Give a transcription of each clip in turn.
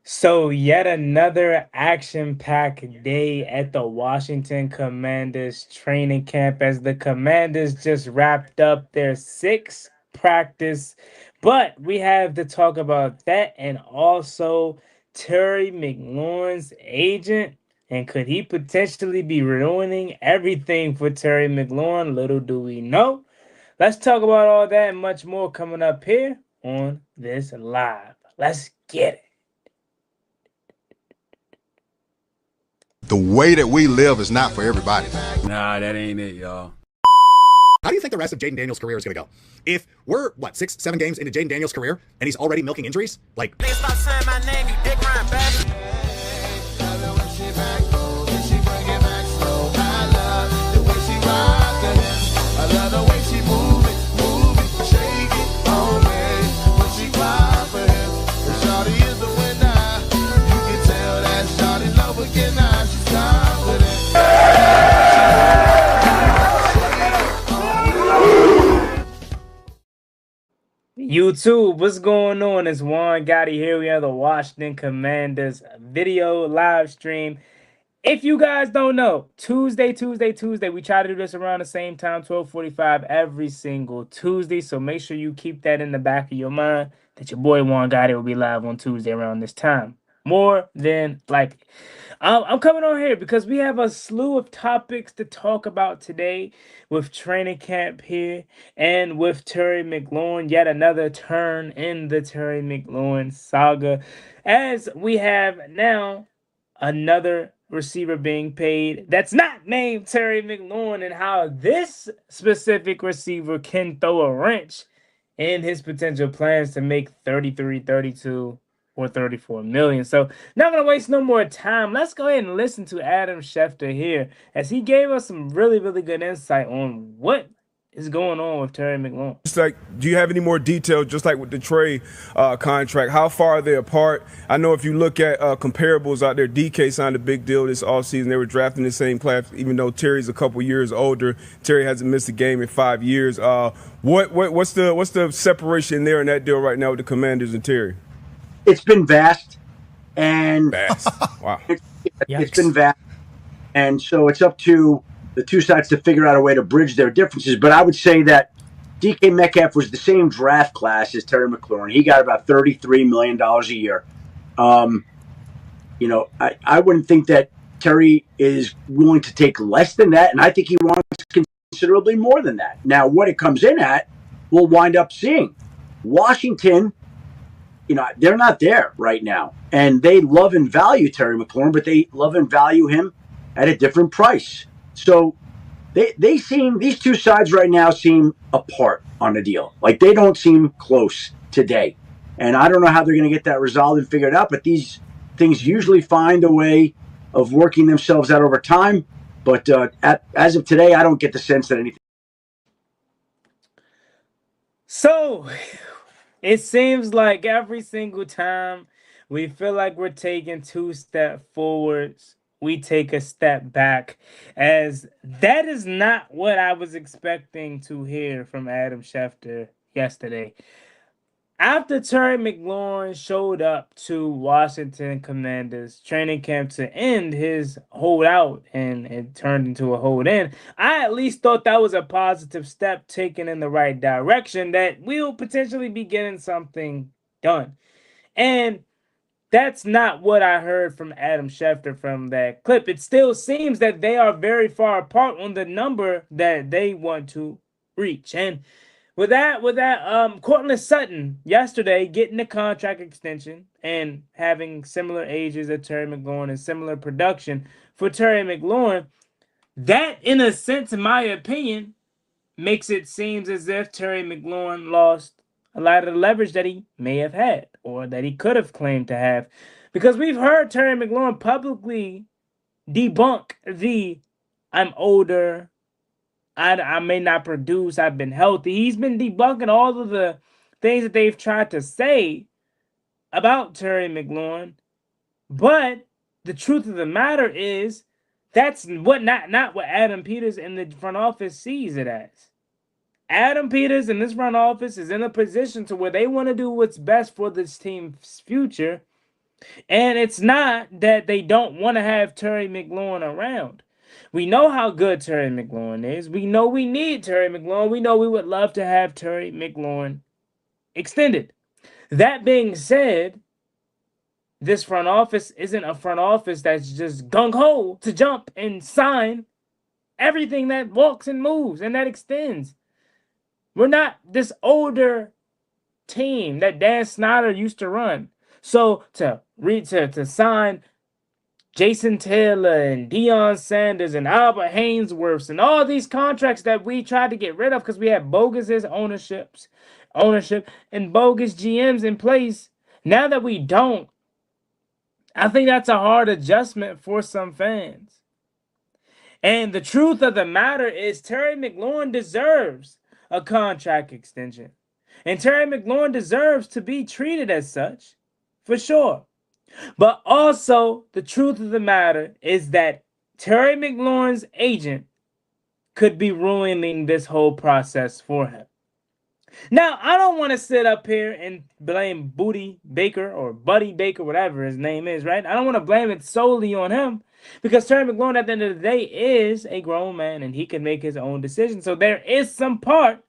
So, yet another action-packed day at the Washington Commanders training camp as the Commanders just wrapped up their sixth practice. But we have to talk about that and also Terry McLaurin's agent. And could he potentially be ruining everything for Terry McLaurin? Little do we know. Let's talk about all that and much more coming up here on this live. Let's get it. The way that we live is not for everybody. Nah, that ain't it, y'all. How do you think the rest of Jaden Daniels' career is going to go? If we're, 6, 7 games into Jaden Daniels' career and he's already milking injuries? Stop saying my name, you dick riding bastard. I love the way she move it, shake it on me. When she cry for him, and Shawty is the winner. You can tell that Shawty love again now. She's confident. YouTube, what's going on? It's Juan Gotti here. We have the Washington Commanders video live stream. If you guys don't know, Tuesday, we try to do this around the same time, 12:45 every single Tuesday. So make sure you keep that in the back of your mind that your boy Juan Gotti will be live on Tuesday around this time. More than likely. I'm coming on here because we have a slew of topics to talk about today with training camp here and with Terry McLaurin. Yet another turn in the Terry McLaurin saga, as we have now another receiver being paid that's not named Terry McLaurin, and how this specific receiver can throw a wrench in his potential plans to make 33, 32, or 34 million. So, not going to waste no more time. Let's go ahead and listen to Adam Schefter here as he gave us some really, really good insight on what is going on with Terry McLaurin. It's like, do you have any more details, just like with the Trey contract? How far are they apart? I know if you look at comparables out there, DK signed a big deal this offseason. They were drafting the same class, even though Terry's a couple years older. Terry hasn't missed a game in 5 years. What's the separation there in that deal right now with the Commanders and Terry? It's been vast, and Vast. Wow. it's been vast, and so it's up to the two sides to figure out a way to bridge their differences. But I would say that DK Metcalf was the same draft class as Terry McLaurin. He got about $33 million a year. I wouldn't think that Terry is willing to take less than that, and I think he wants considerably more than that. Now, what it comes in at, we'll wind up seeing. Washington, they're not there right now, and they love and value Terry McLaurin, but they love and value him at a different price. So these two sides right now seem apart on the deal. Like, they don't seem close today. And I don't know how they're going to get that resolved and figured out, but these things usually find a way of working themselves out over time. But as of today, I don't get the sense that anything. So, it seems like every single time we feel like we're taking 2 steps forwards, we take a step back, as that is not what I was expecting to hear from Adam Schefter yesterday. After Terry McLaurin showed up to Washington Commanders training camp to end his holdout, and it turned into a hold in, I at least thought that was a positive step taken in the right direction, that we'll potentially be getting something done. And that's not what I heard from Adam Schefter from that clip. It still seems that they are very far apart on the number that they want to reach. And with that, Cortland Sutton yesterday getting a contract extension and having similar ages as Terry McLaurin and similar production for Terry McLaurin, that, in a sense, in my opinion, makes it seem as if Terry McLaurin lost a lot of the leverage that he may have had or that he could have claimed to have. Because we've heard Terry McLaurin publicly debunk the "I'm older, I may not produce, I've been healthy." He's been debunking all of the things that they've tried to say about Terry McLaurin. But the truth of the matter is that's not what Adam Peters in the front office sees it as. Adam Peters in this front office is in a position to where they want to do what's best for this team's future. And it's not that they don't want to have Terry McLaurin around. We know how good Terry McLaurin is. We know we need Terry McLaurin. We know we would love to have Terry McLaurin extended. That being said, this front office isn't a front office that's just gung-ho to jump and sign everything that walks and moves and that extends. We're not this older team that Dan Snyder used to run. So to sign Jason Taylor and Deion Sanders and Albert Haynesworth and all these contracts that we tried to get rid of because we had bogus ownership and bogus GMs in place. Now that we don't, I think that's a hard adjustment for some fans. And the truth of the matter is Terry McLaurin deserves a contract extension. And Terry McLaurin deserves to be treated as such, for sure. But also, the truth of the matter is that Terry McLaurin's agent could be ruining this whole process for him. Now, I don't want to sit up here and blame Booty Baker or Buddy Baker, whatever his name is, right? I don't want to blame it solely on him because Terry McLaurin, at the end of the day, is a grown man and he can make his own decisions. So there is some part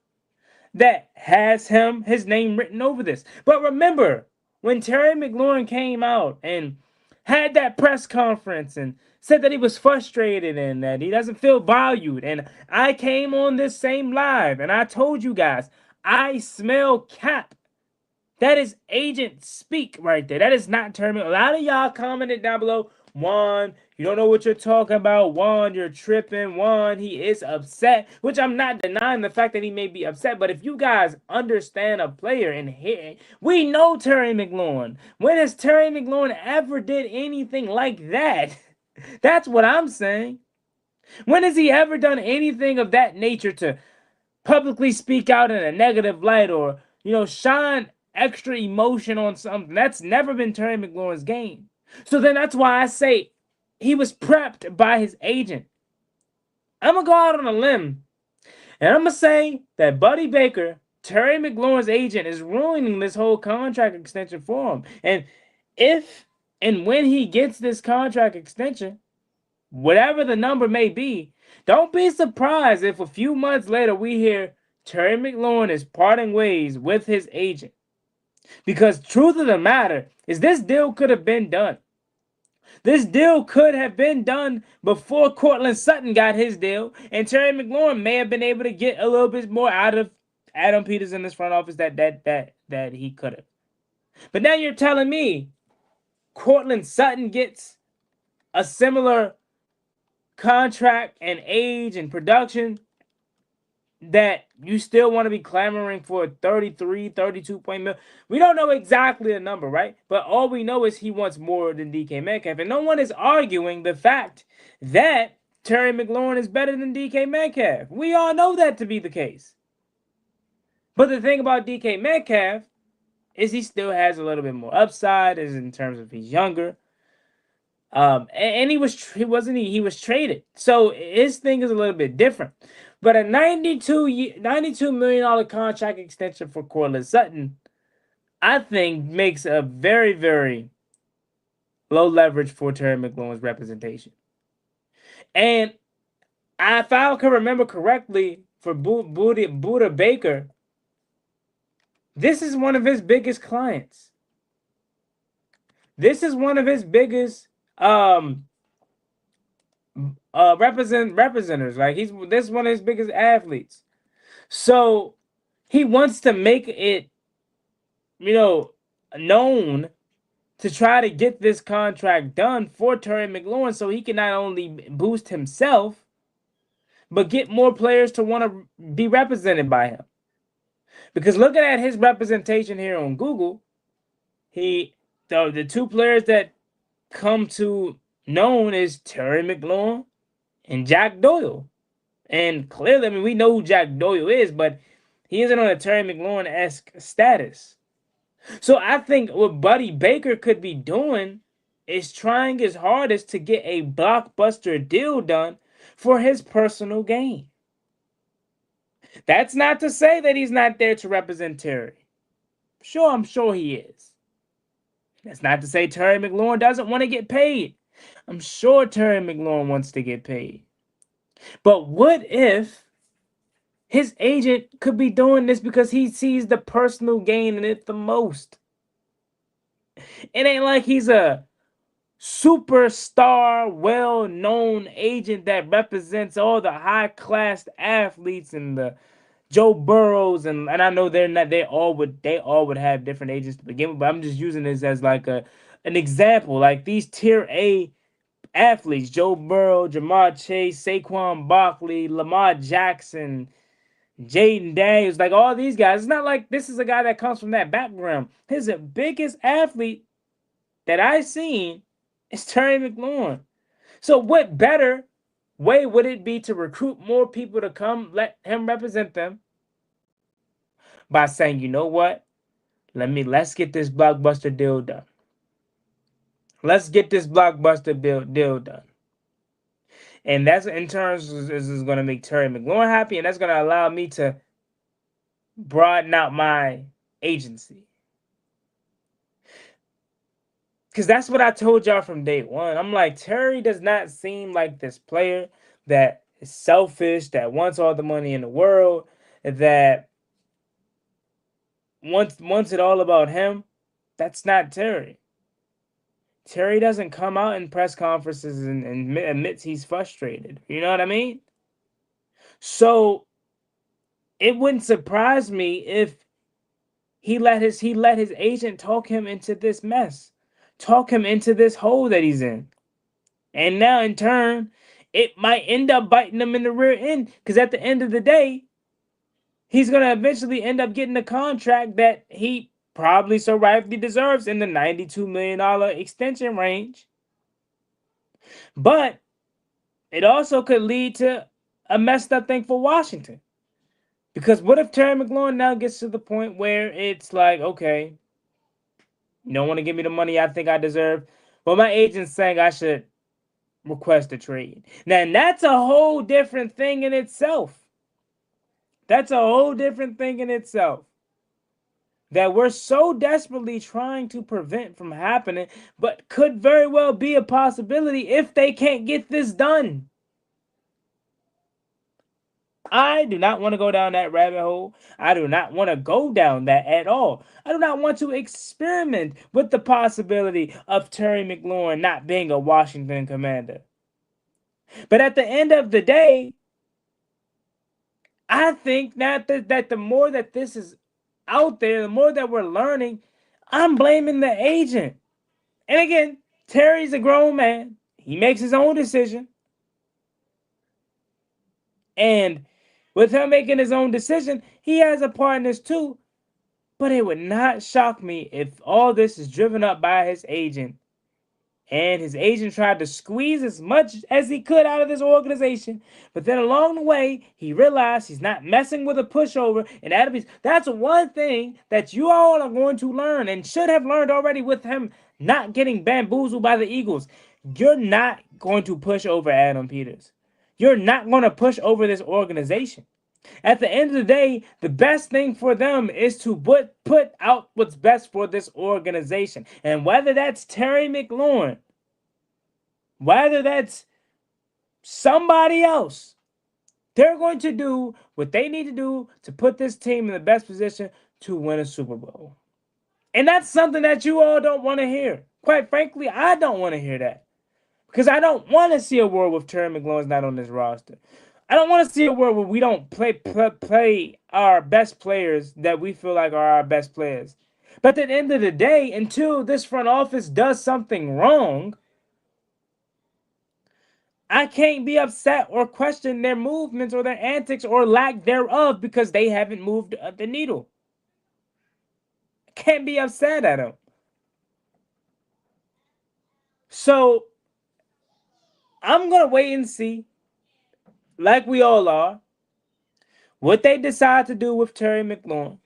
that has his name written over this. But remember, when Terry McLaurin came out and had that press conference and said that he was frustrated and that he doesn't feel valued, and I came on this same live and I told you guys, I smell cap. That is agent speak right there. That is not Terry. A lot of y'all commented down below, Juan, you don't know what you're talking about. Juan, you're tripping. Juan, he is upset, which I'm not denying the fact that he may be upset. But if you guys understand a player and here, we know Terry McLaurin. When has Terry McLaurin ever did anything like that? That's what I'm saying. When has he ever done anything of that nature to publicly speak out in a negative light or, shine extra emotion on something? That's never been Terry McLaurin's game. So then that's why I say he was prepped by his agent. I'm going to go out on a limb and I'm going to say that Buddy Baker, Terry McLaurin's agent, is ruining this whole contract extension for him. And if and when he gets this contract extension, whatever the number may be, don't be surprised if a few months later we hear Terry McLaurin is parting ways with his agent. Because truth of the matter is this deal could have been done. This deal could have been done before Cortland Sutton got his deal, and Terry McLaurin may have been able to get a little bit more out of Adam Peters in this front office that he could have. But now you're telling me Cortland Sutton gets a similar contract and age and production that you still want to be clamoring for 32 point mil. We don't know exactly the number, right? But all we know is he wants more than DK Metcalf. And no one is arguing the fact that Terry McLaurin is better than DK Metcalf. We all know that to be the case. But the thing about DK Metcalf is he still has a little bit more upside as in terms of he's younger. And he was traded. So his thing is a little bit different. But a $92 million contract extension for Cortland Sutton, I think, makes a very, very low leverage for Terry McLaurin's representation. And if I can remember correctly, for Buda Baker, this is one of his biggest clients. This is one of his biggest representatives. Like this is one of his biggest athletes. So he wants to make it, known to try to get this contract done for Terry McLaurin so he can not only boost himself, but get more players to want to be represented by him. Because looking at his representation here on Google, the two players that come to known is Terry McLaurin and Jack Doyle. And clearly, we know who Jack Doyle is, but he isn't on a Terry McLaurin-esque status. So I think what Buddy Baker could be doing is trying his hardest to get a blockbuster deal done for his personal gain. That's not to say that he's not there to represent Terry. I'm sure he is. That's not to say Terry McLaurin doesn't want to get paid. I'm sure Terry McLaurin wants to get paid. But what if his agent could be doing this because he sees the personal gain in it the most? It ain't like he's a superstar, well-known agent that represents all the high-class athletes and the Joe Burrows, and I know they're not. They all would have different agents to begin with, but I'm just using this as like an example. Like these tier A athletes: Joe Burrow, Jamar Chase, Saquon Barkley, Lamar Jackson, Jaden Daniels. Like all these guys. It's not like this is a guy that comes from that background. His biggest athlete that I've seen is Terry McLaurin. So what better way would it be to recruit more people to come let him represent them by saying, you know what? Let's get this blockbuster deal done. Let's get this blockbuster deal done. And that's in terms is going to make Terry McLaurin happy, and that's going to allow me to broaden out my agency. Because that's what I told y'all from day one. I'm like, Terry does not seem like this player that is selfish, that wants all the money in the world, that wants it all about him. That's not Terry. Terry doesn't come out in press conferences and admits he's frustrated. You know what I mean? So it wouldn't surprise me if he let his agent talk him into this mess, talk him into this hole that he's in. And now in turn, it might end up biting him in the rear end, because at the end of the day, he's going to eventually end up getting a contract that he probably so rightfully deserves in the $92 million extension range. But it also could lead to a messed up thing for Washington. Because what if Terry McLaurin now gets to the point where it's like, okay, you don't want to give me the money I think I deserve, but my agent's saying I should request a trade. Now, that's a whole different thing in itself. That's a whole different thing in itself that we're so desperately trying to prevent from happening, but could very well be a possibility if they can't get this done. I do not want to go down that rabbit hole. I do not want to go down that at all. I do not want to experiment with the possibility of Terry McLaurin not being a Washington Commander. But at the end of the day, I think that the more that this is out there, the more that we're learning, I'm blaming the agent. And again, Terry's a grown man. He makes his own decision. And with him making his own decision, he has a part in this too. But it would not shock me if all this is driven up by his agent. And his agent tried to squeeze as much as he could out of this organization. But then along the way, he realized he's not messing with a pushover. And that's one thing that you all are going to learn and should have learned already with him not getting bamboozled by the Eagles. You're not going to push over Adam Peters. You're not going to push over this organization. At the end of the day, the best thing for them is to put out what's best for this organization. And whether that's Terry McLaurin, whether that's somebody else, they're going to do what they need to do to put this team in the best position to win a Super Bowl. And that's something that you all don't want to hear. Quite frankly, I don't want to hear that. Because I don't want to see a world with Terry McLaurin's not on this roster. I don't want to see a world where we don't play our best players that we feel like are our best players. But at the end of the day, until this front office does something wrong, I can't be upset or question their movements or their antics or lack thereof because they haven't moved the needle. I can't be upset at them. So I'm going to wait and see, like we all are, what they decide to do with Terry McLaurin,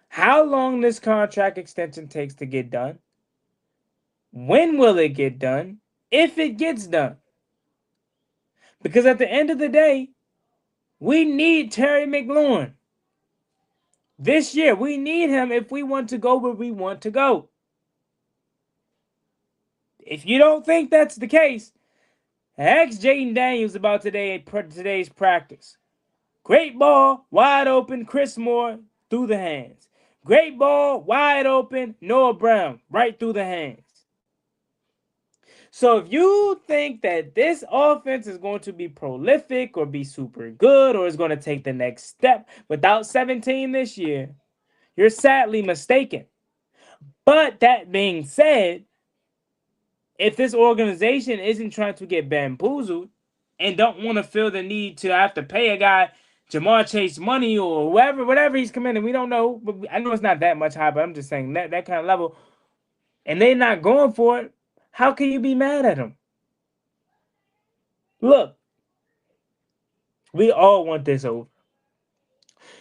how long this contract extension takes to get done, when will it get done, if it gets done. Because at the end of the day, we need Terry McLaurin. This year, we need him if we want to go where we want to go. If you don't think that's the case, ask Jaden Daniels about today's practice. Great ball, wide open, Chris Moore through the hands. Great ball, wide open, Noah Brown right through the hands. So if you think that this offense is going to be prolific or be super good or is going to take the next step without 17 this year, you're sadly mistaken. But that being said, if this organization isn't trying to get bamboozled and don't want to feel the need to have to pay a guy Jamar Chase money or whatever he's committing, we don't know. But I know it's not that much high, but I'm just saying that kind of level, and they're not going for it, how can you be mad at them? Look, we all want this over.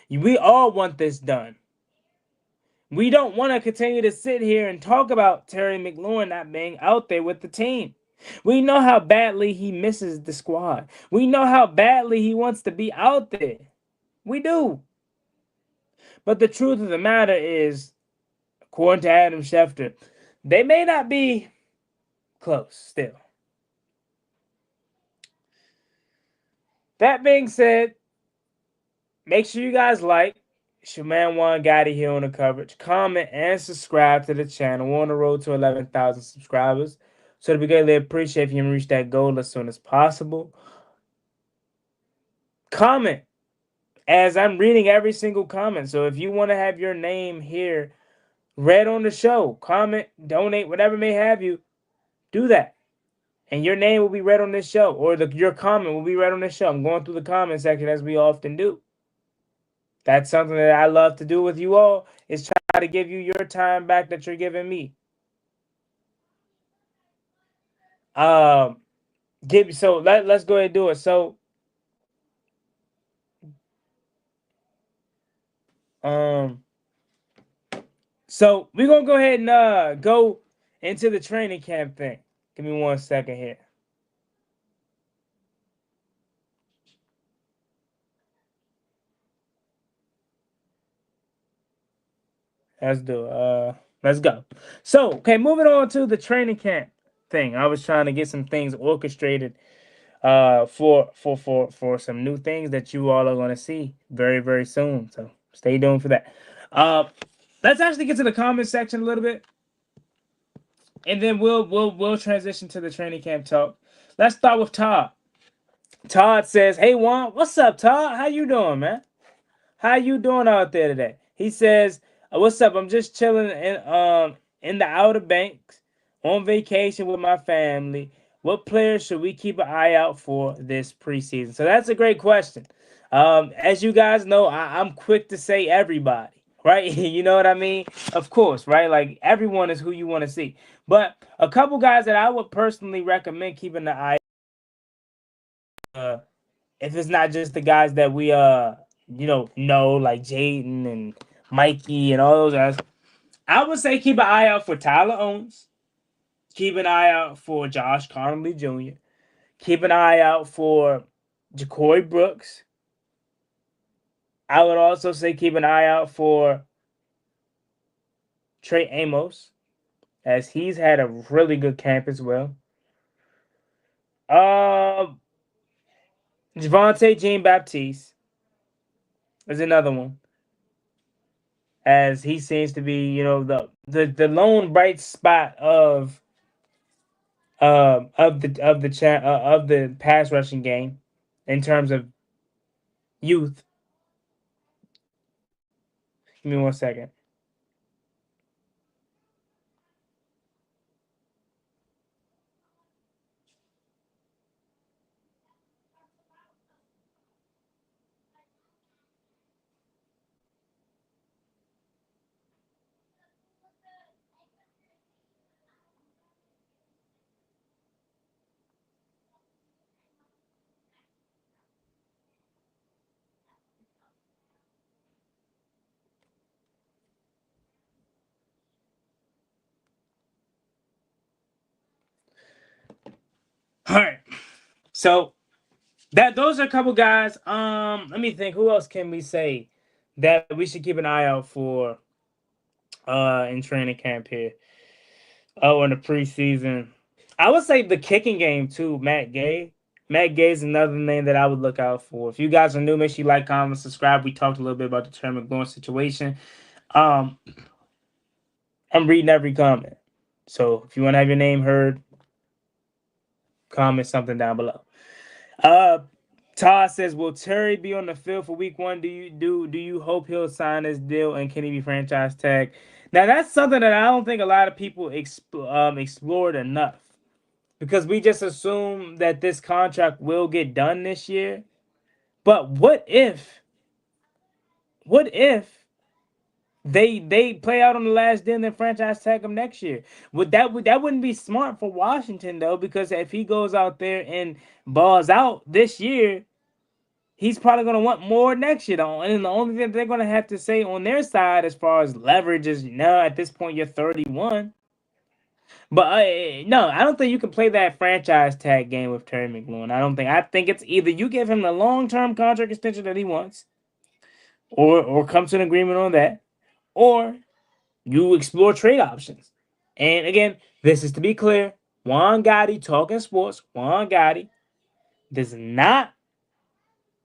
We all want this done. We don't want to continue to sit here and talk about Terry McLaurin not being out there with the team. We know how badly he misses the squad. We know how badly he wants to be out there. We do. But the truth of the matter is, according to Adam Schefter, they may not be close still. That being said, make sure you guys like. It's your man Juan Gotti here on the coverage. Comment and subscribe to the channel. We're on the road to 11,000 subscribers. So we greatly appreciate if you can reach that goal as soon as possible. Comment, as I'm reading every single comment. So if you want to have your name here read on the show, comment, donate, whatever may have you, do that. And your name will be read on this show, or your comment will be read on this show. I'm going through the comment section as we often do. That's something that I love to do with you all, is try to give you your time back that you're giving me. So let's go ahead and do it. So we're gonna go ahead and go into the training camp thing. Give me 1 second here. Let's do it. Let's go. So, okay, moving on to the training camp thing. I was trying to get some things orchestrated for some new things that you all are going to see very, very soon. So stay tuned for that. Let's actually get to the comment section a little bit, and then we'll transition to the training camp talk. Let's start with Todd. Todd says, "Hey Juan, what's up, Todd? How you doing, man? How you doing out there today?" He says, "What's up? I'm just chilling in the Outer Banks on vacation with my family. What players should we keep an eye out for this preseason?" So that's a great question. As you guys know, I'm quick to say everybody, right? You know what I mean? Of course, right? Like everyone is who you want to see. But a couple guys that I would personally recommend keeping an eye if it's not just the guys that we know like Jaden and Mikey and all those guys, I would say keep an eye out for Tyler Owens. Keep an eye out for Josh Connolly Jr. Keep an eye out for Ja'Cory Brooks. I would also say keep an eye out for Trey Amos, as he's had a really good camp as well. Javonte Jean-Baptiste is another one, as he seems to be, the lone bright spot of the pass rushing game in terms of youth. Give me 1 second. All right. So those are a couple guys. Let me think. Who else can we say that we should keep an eye out for in training camp here? Oh, in the preseason. I would say the kicking game too, Matt Gay. Matt Gay is another name that I would look out for. If you guys are new, make sure you like, comment, subscribe. We talked a little bit about the Terry McLaurin situation. Um, I'm reading every comment. So if you want to have your name heard, comment something down below. Uh Todd says, "Will Terry be on the field for Week 1? Do you hope he'll sign his deal and can he be franchise tag?" Now that's something that I don't think a lot of people explored enough because we just assume that this contract will get done this year. But what if they play out on the last day and then franchise tag him next year? That wouldn't be smart for Washington though, because if he goes out there and balls out this year, he's probably going to want more next year, though. And the only thing they're going to have to say on their side as far as leverage is, at this point, you're 31. But no, I don't think you can play that franchise tag game with Terry McLaurin. I think it's either you give him the long-term contract extension that he wants, or come to an agreement on that, or you explore trade options. And again, this is to be clear, Juan Gotti talking sports. Juan Gotti does not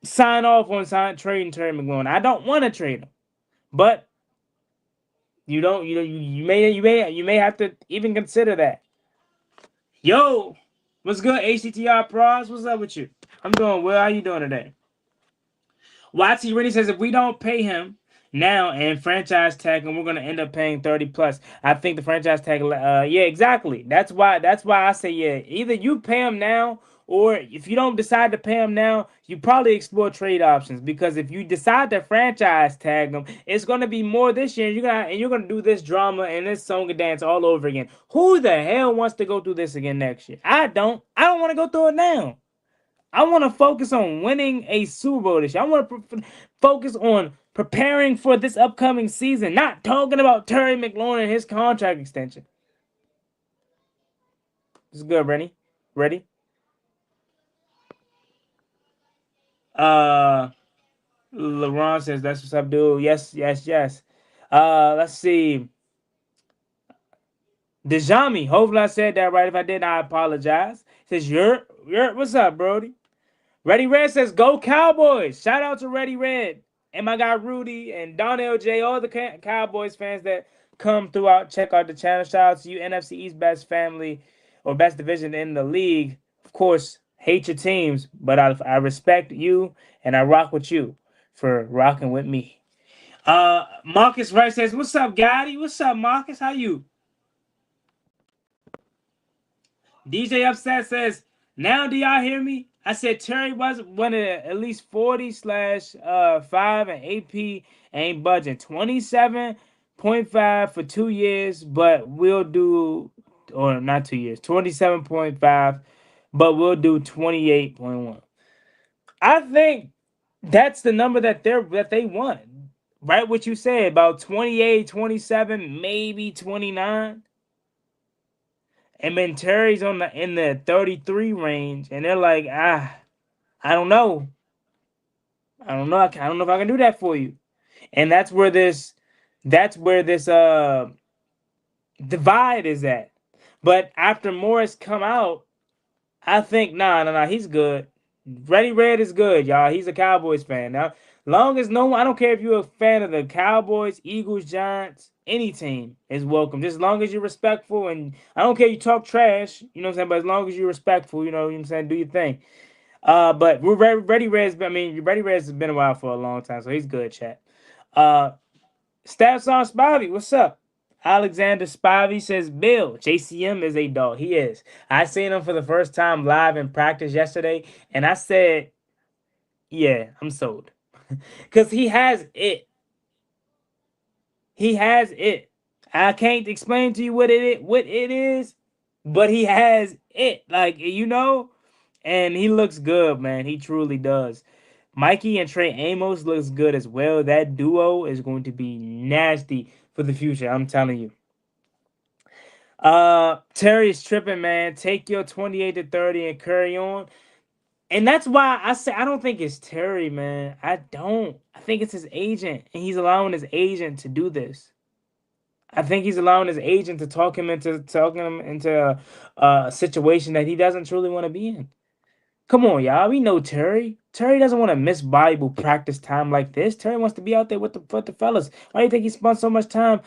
sign off on trading Terry McLaurin. I don't want to trade him, but you may have to even consider that. Yo, what's good, HTTR Pros? What's up with you? I'm doing well. How you doing today? YT really says if we don't pay him now and franchise tag him, we're gonna end up paying 30 plus. I think the franchise tag. Yeah, exactly. That's why I say yeah. Either you pay him now, or if you don't decide to pay him now, you probably explore trade options. Because if you decide to franchise tag him, it's gonna be more this year. You're gonna do this drama and this song and dance all over again. Who the hell wants to go through this again next year? I don't. I don't want to go through it now. I want to focus on winning a Super Bowl this year. I want to focus on preparing for this upcoming season, not talking about Terry McLaurin and his contract extension. This is good, Rennie. Ready? LeBron says that's what's up, dude. Yes, yes, yes. Let's see. Dejami, hopefully I said that right. If I didn't, I apologize. Says you're what's up, Brody? Ready Red says, "Go Cowboys!" Shout out to Ready Red and my guy Rudy and Donnell J, all the Cowboys fans that come throughout. Check out the channel. Shout out to you, NFC East best family or best division in the league. Of course, hate your teams, but I respect you and I rock with you for rocking with me. Marcus Wright says, "What's up, Gotti? What's up, Marcus? How you?" DJ Upset says, "Now do y'all hear me? I said Terry was winning at least 40/5 and AP ain't budging. 27.5 for 2 years, but we'll do, or not 2 years, 27.5, but we'll do 28.1. I think that's the number that they want. Right, what you said about 28, 27, maybe 29. And then Terry's in the 33 range, and they're like, I don't know. I don't know. I don't know if I can do that for you. And that's where this divide is at. But after Morris come out, I think nah, he's good. Ready Red is good, y'all. He's a Cowboys fan. Now, long as I don't care if you're a fan of the Cowboys, Eagles, Giants, any team is welcome. Just as long as you're respectful, and I don't care you talk trash, you know what I'm saying, but as long as you're respectful, you know what I'm saying, do your thing. But we're Ready Red's has been a while for a long time, so he's good, chat. Stats on Spivey, what's up? Alexander Spivey says, "Bill, JCM is a dog." He is. I seen him for the first time live in practice yesterday, and I said, yeah, I'm sold. Because he has it. He has it. I can't explain to you what it is, but he has it. Like, and he looks good, man. He truly does. Mikey and Trey Amos looks good as well. That duo is going to be nasty for the future. I'm telling you. Terry is tripping, man. Take your 28-30 and carry on. And that's why I say I don't think it's Terry, man. I don't. I think it's his agent, and he's allowing his agent to do this. I think he's allowing his agent to talking him into a situation that he doesn't truly want to be in. Come on, y'all. We know Terry. Terry doesn't want to miss valuable practice time like this. Terry wants to be out there with the fellas. Why do you think he spent so much time?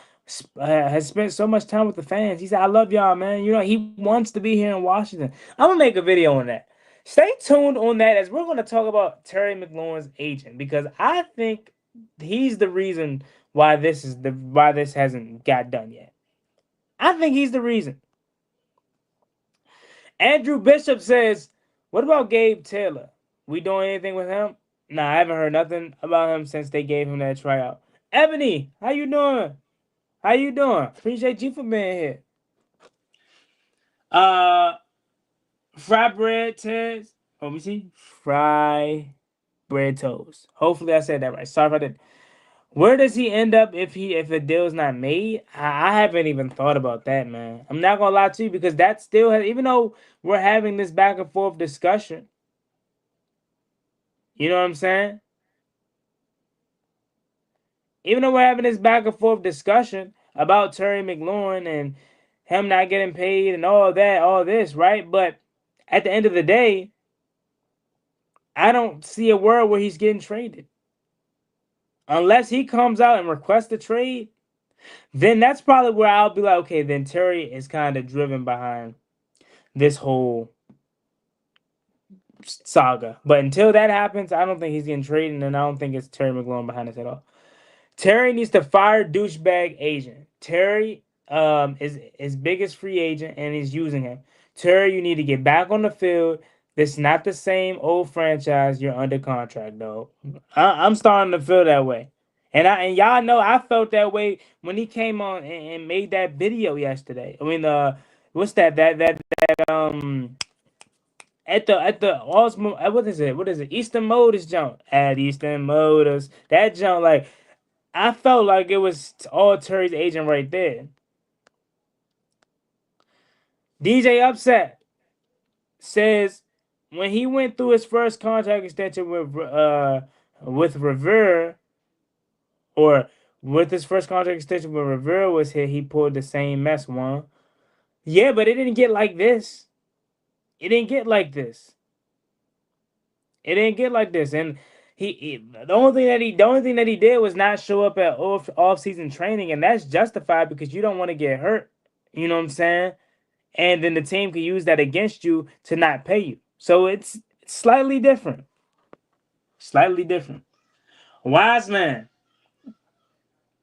Has spent so much time with the fans. He said, "I love y'all, man. You know he wants to be here in Washington." I'm gonna make a video on that. Stay tuned on that as we're gonna talk about Terry McLaurin's agent because I think he's the reason why this hasn't got done yet. I think he's the reason. Andrew Bishop says, "What about Gabe Taylor? We doing anything with him?" Nah, I haven't heard nothing about him since they gave him that tryout. Ebony, how you doing? How you doing? Appreciate you for being here. Uh, Fry bread toast. Oh, let me see. Fry bread toast. Hopefully, I said that right. Sorry if I didn't. Where does he end up if the deal's not made? I haven't even thought about that, man. I'm not gonna lie to you because that still has, even though we're having this back and forth discussion, you know what I'm saying? Even though we're having this back and forth discussion about Terry McLaurin and him not getting paid and all that, all this, right? But at the end of the day, I don't see a world where he's getting traded. Unless he comes out and requests a trade, then that's probably where I'll be like, okay, then Terry is kind of driven behind this whole saga. But until that happens, I don't think he's getting traded, and I don't think it's Terry McLaurin behind this at all. Terry needs to fire douchebag agent. Terry is his biggest free agent, and he's using him. Terry, you need to get back on the field. This is not the same old franchise. You're under contract, though. I'm starting to feel that way, and y'all know I felt that way when he came on and made that video yesterday. I mean, what's that at the Osmo, what is it Eastern Motors jump at Eastern Motors, that jump, like I felt like it was all Terry's agent right there. DJ Upset says when he went through his first contract extension with Rivera, or with his first contract extension when Rivera was here, he pulled the same mess one. Yeah, but it didn't get like this. It didn't get like this. It didn't get like this. And the only thing that he did was not show up at off season training, and that's justified because you don't want to get hurt. You know what I'm saying? And then the team can use that against you to not pay you. So it's slightly different. Slightly different. Wise man.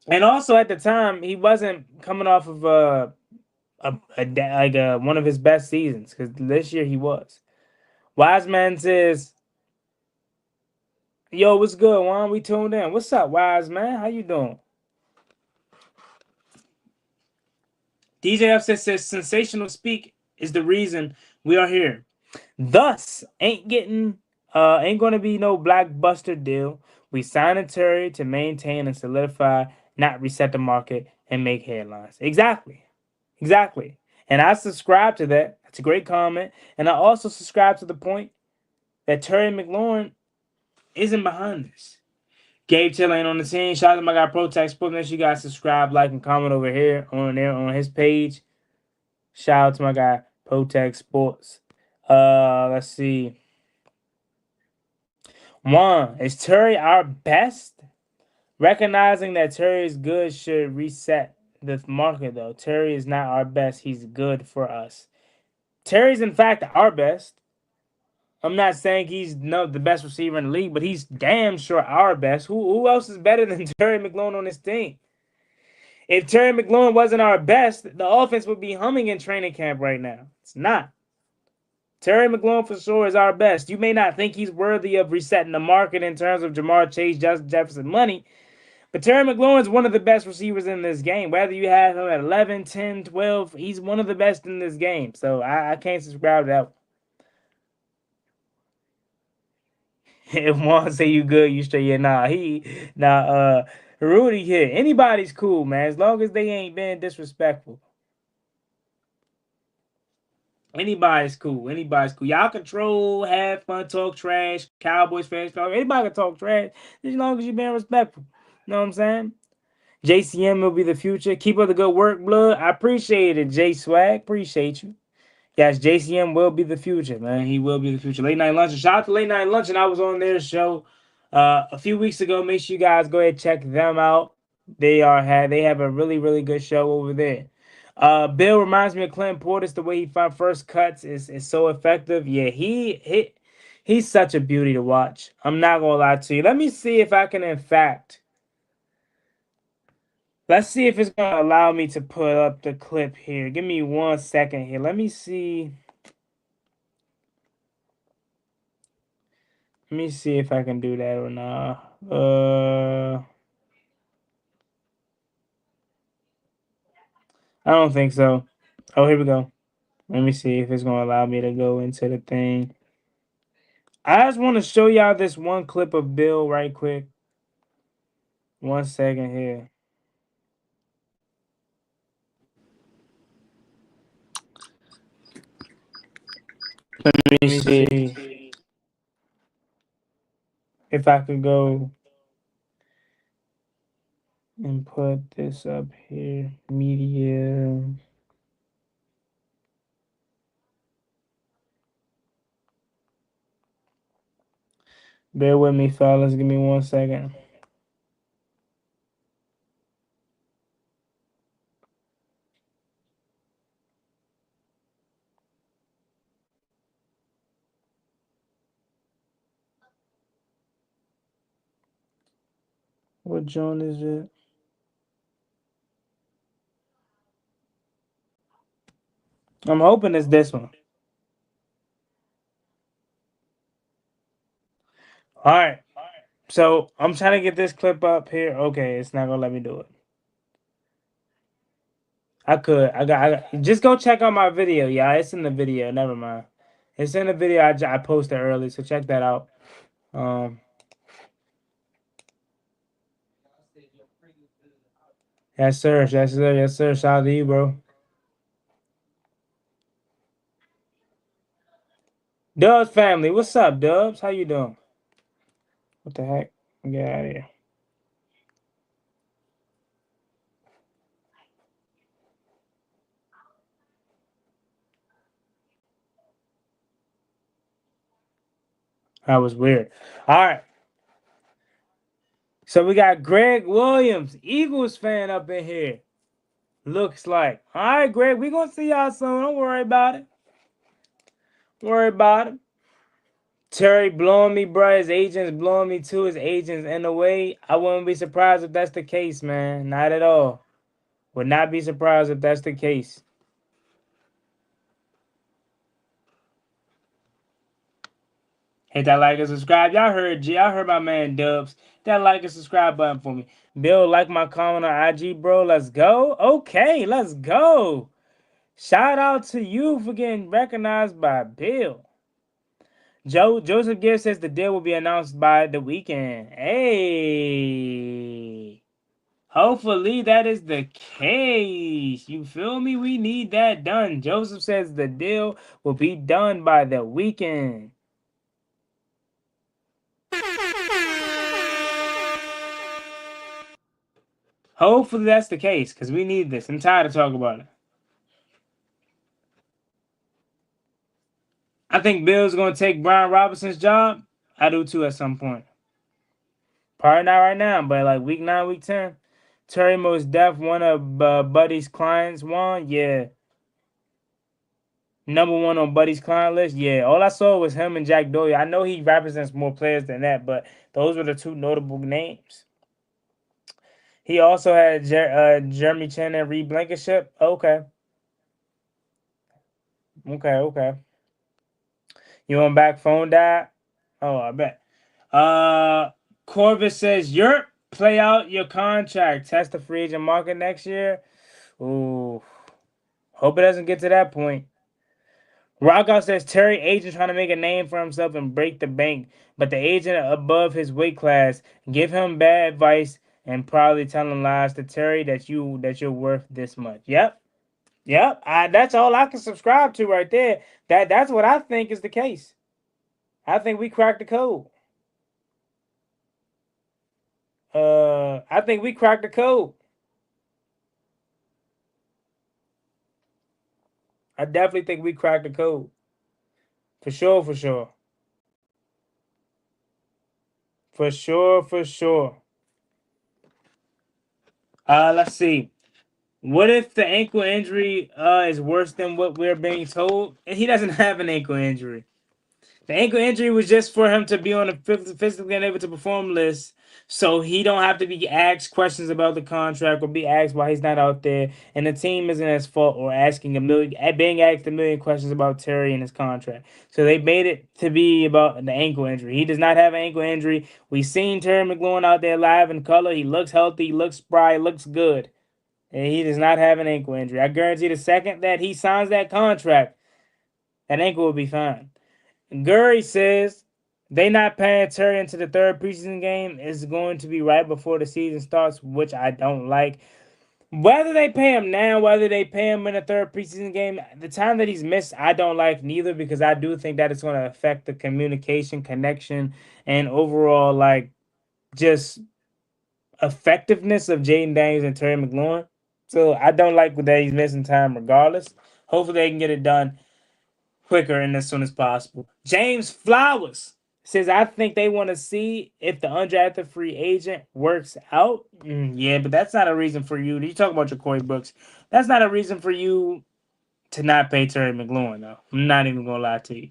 And also at the time, he wasn't coming off of one of his best seasons, because this year he was. Wise man says, "Yo, what's good, Juan? We tuned in. What's up, Wise man? How you doing?" DJ Upset says, "Sensational speak is the reason we are here. Thus, ain't gonna be no blockbuster deal. We signed a Terry to maintain and solidify, not reset the market and make headlines." Exactly. Exactly. And I subscribe to that. That's a great comment. And I also subscribe to the point that Terry McLaurin isn't behind this. Gabe Taylor ain't on the team. Shout out to my guy Protect Sports. Make sure you guys subscribe, like, and comment over here on his page. Shout out to my guy Protect Sports. Let's see. One, is Terry our best? Recognizing that Terry is good should reset the market, though. Terry is not our best. He's good for us. Terry's, in fact, our best. I'm not saying he's the best receiver in the league, but he's damn sure our best. Who else is better than Terry McLaurin on this team? If Terry McLaurin wasn't our best, the offense would be humming in training camp right now. It's not. Terry McLaurin for sure is our best. You may not think he's worthy of resetting the market in terms of Jamar Chase, Justin Jefferson money, but Terry McLaurin is one of the best receivers in this game. Whether you have him at 11, 10, 12, he's one of the best in this game. So I can't subscribe to that. If Juan say you good, you straight. Yeah, Rudy here. Anybody's cool, man, as long as they ain't being disrespectful. Anybody's cool. Anybody's cool. Y'all control, have fun, talk trash. Cowboys fans talk. Anybody can talk trash as long as you're being respectful. You know what I'm saying? JCM will be the future. Keep up the good work, blood. I appreciate it, J Swag. Appreciate you. Yes, JCM will be the future, man. He will be the future. Late Night Luncheon. Shout out to Late Night Luncheon. I was on their show a few weeks ago. Make sure you guys go ahead and check them out. They have a really, really good show over there. Bill reminds me of Clint Portis. The way he found first cuts is so effective. Yeah, he's such a beauty to watch. I'm not gonna lie to you. Let me see if I can, in fact. Let's see if it's gonna allow me to put up the clip here. Give me 1 second here. Let me see. Let me see if I can do that or not. I don't think so. Oh, here we go. Let me see if it's gonna allow me to go into the thing. I just want to show y'all this one clip of Bill right quick. 1 second here. Let me see if I could go and put this up here. Media. Bear with me, fellas. Give me 1 second. What joint is it? I'm hoping it's this one. All right. So I'm trying to get this clip up here. Okay, it's not gonna let me do it. I could. I got. Just go check out my video. Yeah, it's in the video. Never mind. It's in the video I posted early, so check that out. Yes, sir. Yes, sir. Yes, sir. Shout out to you, bro. Dubs family, what's up, Dubs? How you doing? What the heck? Get out of here. That was weird. All right. So we got Greg Williams, Eagles fan up in here. Looks like. All right, Greg, we gonna see y'all soon. Don't worry about it. Don't worry about it. Terry blowing me, bro. His agent's blowing me too. His agent's in the way. I wouldn't be surprised if that's the case, man. Not at all. Would not be surprised if that's the case. Hit that like and subscribe. Y'all heard G. I heard my man Dubs. Hit that like and subscribe button for me. Bill, like my comment on IG, bro. Let's go. Okay, let's go. Shout out to you for getting recognized by Bill. Joseph Gibbs says the deal will be announced by the weekend. Hey. Hopefully that is the case. You feel me? We need that done. Joseph says the deal will be done by the weekend. Hopefully that's the case, because we need this. I'm tired of talking about it. I think Bill's going to take Brian Robinson's job. I do too at some point. Probably not right now, but like week 9, week 10. Terry Most Def, one of Buddy's clients, won. Yeah. Number 1 on Buddy's client list. Yeah. All I saw was him and Jack Doyle. I know he represents more players than that, but those were the 2 notable names. He also had Jeremy Chin and Reed Blankenship. Okay. You want back phone died? Oh, I bet. Corvus says, Europe, play out your contract. Test the free agent market next year. Ooh. Hope it doesn't get to that point. Rockout says, Terry agent trying to make a name for himself and break the bank, but the agent above his weight class give him bad advice and probably telling lies to Terry that you're worth this much. Yep. That's all I can subscribe to right there. That's what I think is the case. I think we cracked the code. I think we cracked the code. I definitely think we cracked the code. For sure, for sure. For sure, for sure. Let's see. What if the ankle injury is worse than what we're being told? And he doesn't have an ankle injury. The ankle injury was just for him to be on a physically unable to perform list, so he don't have to be asked questions about the contract or be asked why he's not out there. And the team isn't at fault or being asked a million questions about Terry and his contract. So they made it to be about the ankle injury. He does not have an ankle injury. We've seen Terry McLaurin out there live in color. He looks healthy, he looks spry, he looks good, and he does not have an ankle injury. I guarantee the second that he signs that contract, that ankle will be fine. Gurry says they not paying Terry into the third preseason game is going to be right before the season starts, which I don't like. Whether they pay him now, whether they pay him in the third preseason game, the time that he's missed, I don't like neither, because I do think that it's going to affect the communication, connection, and overall, like, just effectiveness of Jaden Daniels and Terry McLaurin. So I don't like that he's missing time regardless. Hopefully they can get it done quicker and as soon as possible. James Flowers says, I think they want to see if the undrafted free agent works out. Yeah, but that's not a reason for you. You talk about your Corey Brooks. That's not a reason for you to not pay Terry McLaurin, though. I'm not even going to lie to you.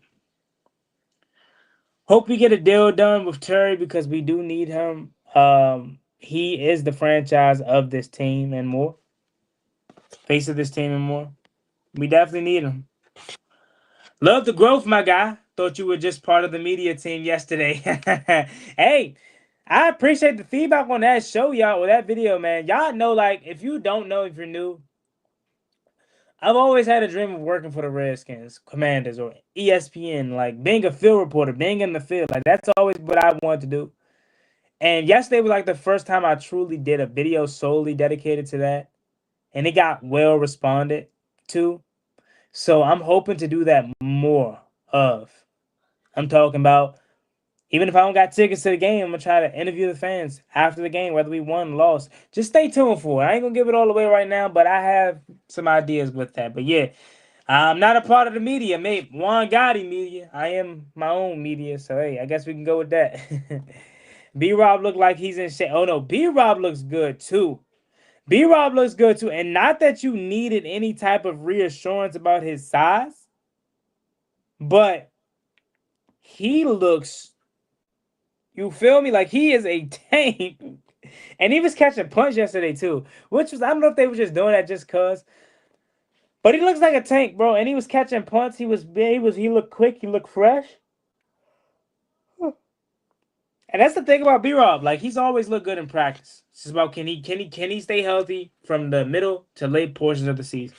Hope we get a deal done with Terry because we do need him. He is the franchise of this team and more. Face of this team and more. We definitely need him. Love the growth, my guy. Thought you were just part of the media team yesterday. Hey, I appreciate the feedback on that show, y'all, or that video, man. Y'all know, like, if you don't know, if you're new, I've always had a dream of working for the Redskins, Commanders, or ESPN, like being a field reporter, being in the field. Like, that's always what I wanted to do. And yesterday was like the first time I truly did a video solely dedicated to that. And it got well responded to. So I'm hoping to do that more of. I'm talking about, even if I don't got tickets to the game, I'm going to try to interview the fans after the game, whether we won or lost. Just stay tuned for it. I ain't going to give it all away right now, but I have some ideas with that. But yeah, I'm not a part of the media, mate. Juan Gotti media. I am my own media, so hey, I guess we can go with that. B-Rob looked like he's in shape. Oh no, B-Rob looks good too. B-Rob looks good too. And not that you needed any type of reassurance about his size, but he looks, you feel me? Like, he is a tank. And he was catching punch yesterday too, which was, I don't know if they were just doing that just cause, but he looks like a tank, bro. And he was catching punts. He looked quick. He looked fresh. And that's the thing about B-Rob. Like, he's always looked good in practice. It's just about can he stay healthy from the middle to late portions of the season.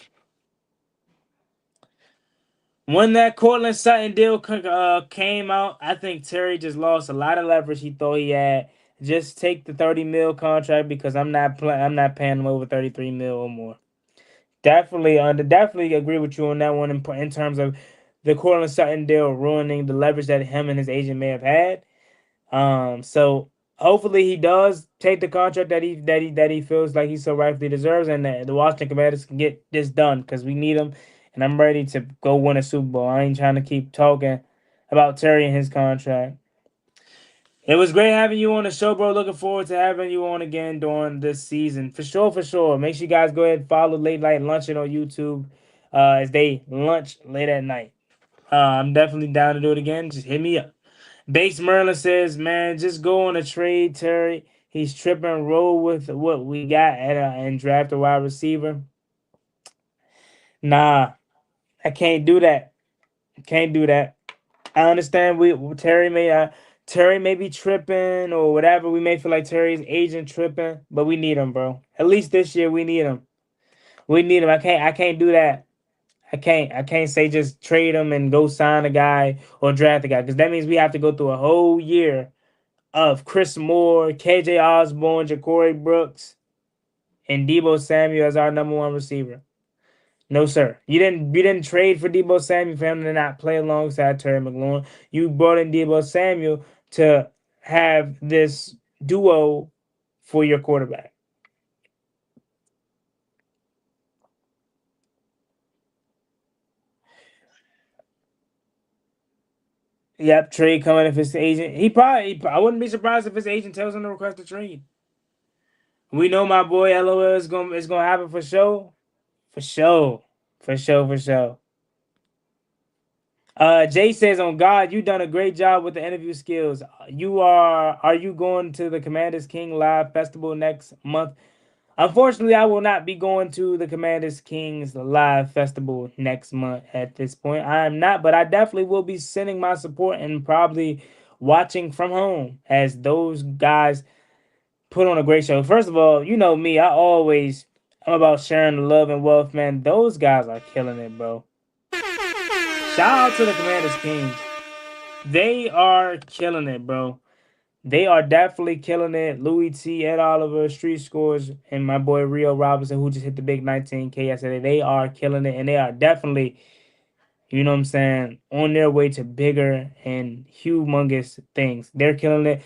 When that Cortland Sutton deal came out, I think Terry just lost a lot of leverage he thought he had. Just take the 30 mil contract because I'm not paying him over 33 mil or more. Definitely agree with you on that one in terms of the Cortland Sutton deal ruining the leverage that him and his agent may have had. So hopefully he does take the contract that he feels like he so rightfully deserves, and the Washington Commanders can get this done because we need him. And I'm ready to go win a Super Bowl. I ain't trying to keep talking about Terry and his contract. It was great having you on the show, bro. Looking forward to having you on again during this season. For sure, for sure. Make sure you guys go ahead and follow Late Night Luncheon on YouTube as they lunch late at night. I'm definitely down to do it again. Just hit me up. Base Merlin says, man, just go on a trade, Terry. He's tripping. Roll with what we got and draft a wide receiver. Nah, I can't do that. Can't do that. I understand Terry may be tripping or whatever. We may feel like Terry's agent tripping, but we need him, bro. At least this year we need him. We need him. I can't do that. I can't say just trade him and go sign a guy or draft a guy, because that means we have to go through a whole year of Chris Moore, KJ Osborne, Ja'Cory Brooks, and Deebo Samuel as our number one receiver. No, sir. You didn't trade for Deebo Samuel for him to not play alongside Terry McLaurin. You brought in Deebo Samuel to have this duo for your quarterback. Yep, trade coming if his agent. I wouldn't be surprised if his agent tells him to request a trade. We know my boy LOL is gonna happen for sure. For sure. For sure, for sure. Jay says, "On God, you done a great job with the interview skills. Are you going to the Commanders King Live Festival next month?" Unfortunately, I will not be going to the Commanders Kings Live Festival next month at this point. I am not, but I definitely will be sending my support and probably watching from home as those guys put on a great show. First of all, you know me, I'm about sharing the love and wealth, man. Those guys are killing it, bro. Shout out to the Commanders Kings. They are killing it, bro. They are definitely killing it. Louis T, Ed Oliver, Street Scores, and my boy Rio Robinson, who just hit the big 19K yesterday. They are killing it, and they are definitely, you know what I'm saying, on their way to bigger and humongous things. They're killing it.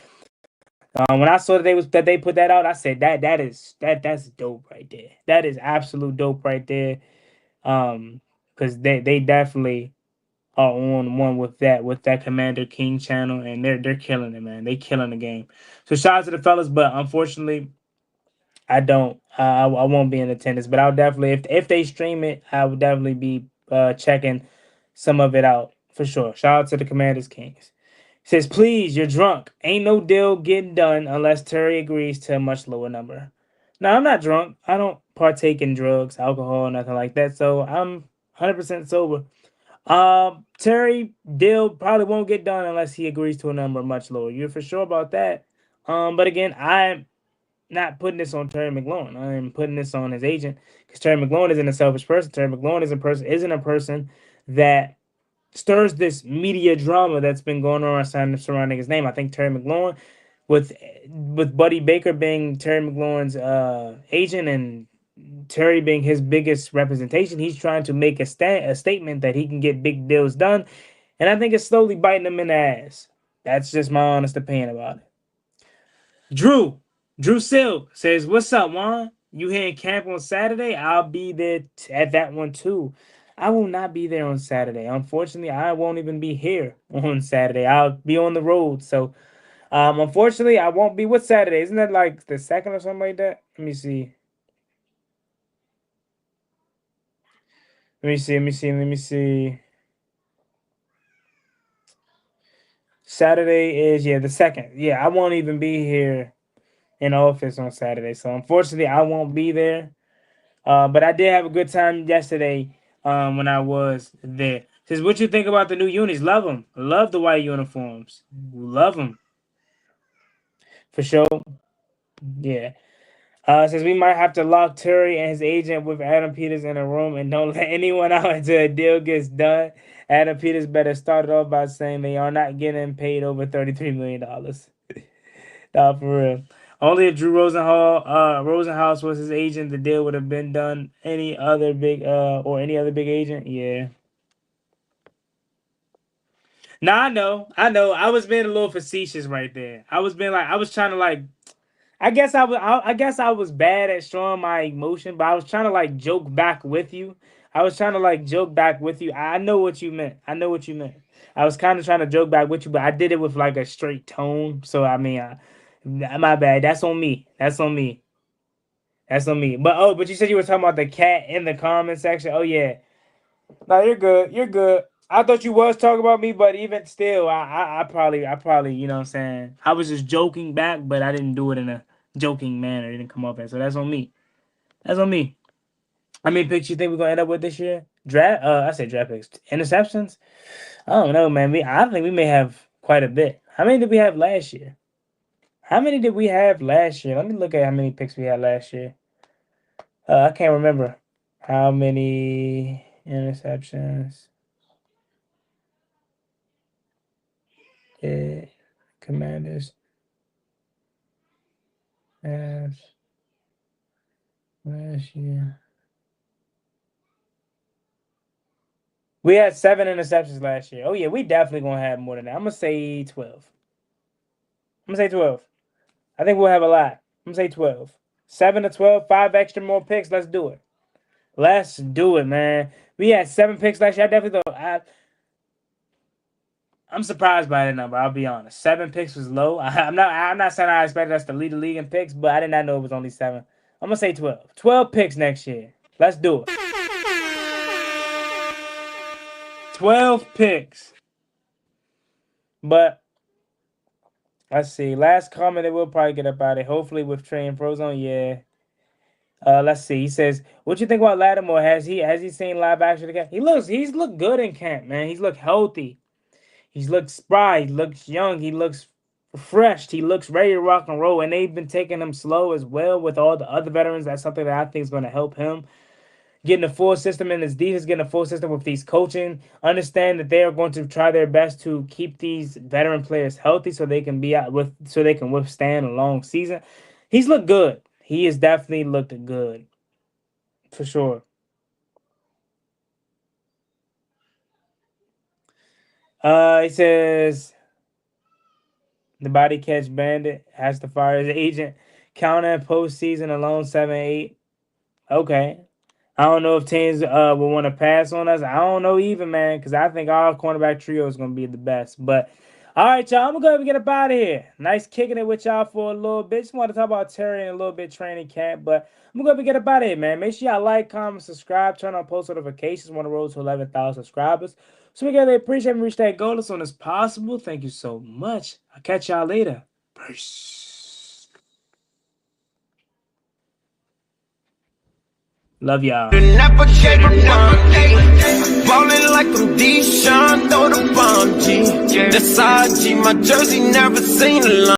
When I saw that they put that out, I said that's dope right there. That is absolute dope right there. Because they definitely are on one with that Commander King channel, and they're killing it, man. They killing the game. So shout out to the fellas, but unfortunately, I don't. I won't be in attendance, but I'll definitely if they stream it, I will definitely be checking some of it out for sure. Shout out to the Commanders Kings. Says, please, you're drunk. Ain't no deal getting done unless Terry agrees to a much lower number. No, I'm not drunk. I don't partake in drugs, alcohol, nothing like that. So I'm 100% sober. Terry deal probably won't get done unless he agrees to a number much lower. You're for sure about that. But again, I'm not putting this on Terry McLaurin. I'm putting this on his agent because Terry McLaurin isn't a selfish person. Terry McLaurin isn't a person that stirs this media drama that's been going on surrounding his name. I think Terry McLaurin, with Buddy Baker being Terry McLaurin's agent and Terry being his biggest representation, he's trying to make a statement that he can get big deals done, and I think it's slowly biting him in the ass. That's just my honest opinion about it. Drew Silk says, "What's up, Juan? You here in camp on Saturday? I'll be there at that one too." I will not be there on Saturday. Unfortunately, I won't even be here on Saturday. I'll be on the road. So, unfortunately, I won't be. What Saturday? Isn't that like the second or something like that? Let me see. Let me see. Saturday is, yeah, the second. Yeah, I won't even be here in office on Saturday. So unfortunately, I won't be there. But I did have a good time yesterday when I was there. Says, what you think about the new unis? Love them. Love the white uniforms. Love them. For sure. Yeah. Says we might have to lock Terry and his agent with Adam Peters in a room and don't let anyone out until a deal gets done. Adam Peters better start it off by saying they are not getting paid over $33 million. Nah, for real. Only if Drew Rosenhaus was his agent, the deal would have been done. Any other big agent, yeah. Nah, I know. I was being a little facetious right there. I was trying to like I guess I was bad at showing my emotion, but I was trying to like joke back with you. I was trying to like joke back with you. I know what you meant. I know what you meant. I was kind of trying to joke back with you, but I did it with like a straight tone. So I mean, my bad. That's on me. That's on me. That's on me. But you said you were talking about the cat in the comment section. Oh yeah. No, you're good. You're good. I thought you was talking about me, but even still, I probably, you know what I'm saying. I was just joking back, but I didn't do it in a joking manner. It didn't come up as so. That's on me. That's on me. How many picks you think we're gonna end up with this year? Draft. I said draft picks. Interceptions. I don't know, man. I think we may have quite a bit. How many did we have last year? How many did we have last year? Let me look at how many picks we had last year. I can't remember how many interceptions. Yeah, Commanders have last year. We had 7 interceptions last year. Oh yeah, we definitely gonna have more than that. I'm gonna say 12. I'm gonna say 12. I think we'll have a lot. I'm gonna say 12. 7 to 12, 5 extra more picks. Let's do it. Let's do it, man. We had 7 picks last year. I definitely thought I'm surprised by that number. I'll be honest. 7 picks was low. I'm not saying I expected us to lead the league in picks, but I did not know it was only 7. I'm gonna say 12. 12 picks next year. Let's do it. 12 picks. But let's see. Last comment that we'll probably get up out of it. Hopefully with Trey and Frozone, yeah. Let's see. He says, "What you think about Lattimore? Has he seen live action again? He's looked good in camp, man. He's looked healthy. He's looked spry. He looks young. He looks refreshed. He looks ready to rock and roll. And they've been taking him slow as well with all the other veterans. That's something that I think is going to help him getting a full system in his defense, getting a full system with these coaching. Understand that they are going to try their best to keep these veteran players healthy so they can withstand a long season. He's looked good. He has definitely looked good, for sure. He says the body catch bandit has to fire his agent. Counter postseason alone 7-8. Okay. I don't know if teams will want to pass on us. I don't know even, man, because I think our cornerback trio is going to be the best. But all right, y'all, I'm going to go ahead and get up out of here. Nice kicking it with y'all for a little bit. Just want to talk about Terry and a little bit training camp. But I'm going to go ahead and get up out of here, man. Make sure y'all like, comment, subscribe, turn on post notifications. We're on the road to 11,000 subscribers. So we got to appreciate and reach that goal as soon as possible. Thank you so much. I'll catch y'all later. Peace. Love y'all. Never gave a fuck. Ballin' like I'm Deshaun, throw the bomb, G. That's IG, my jersey never seen a line.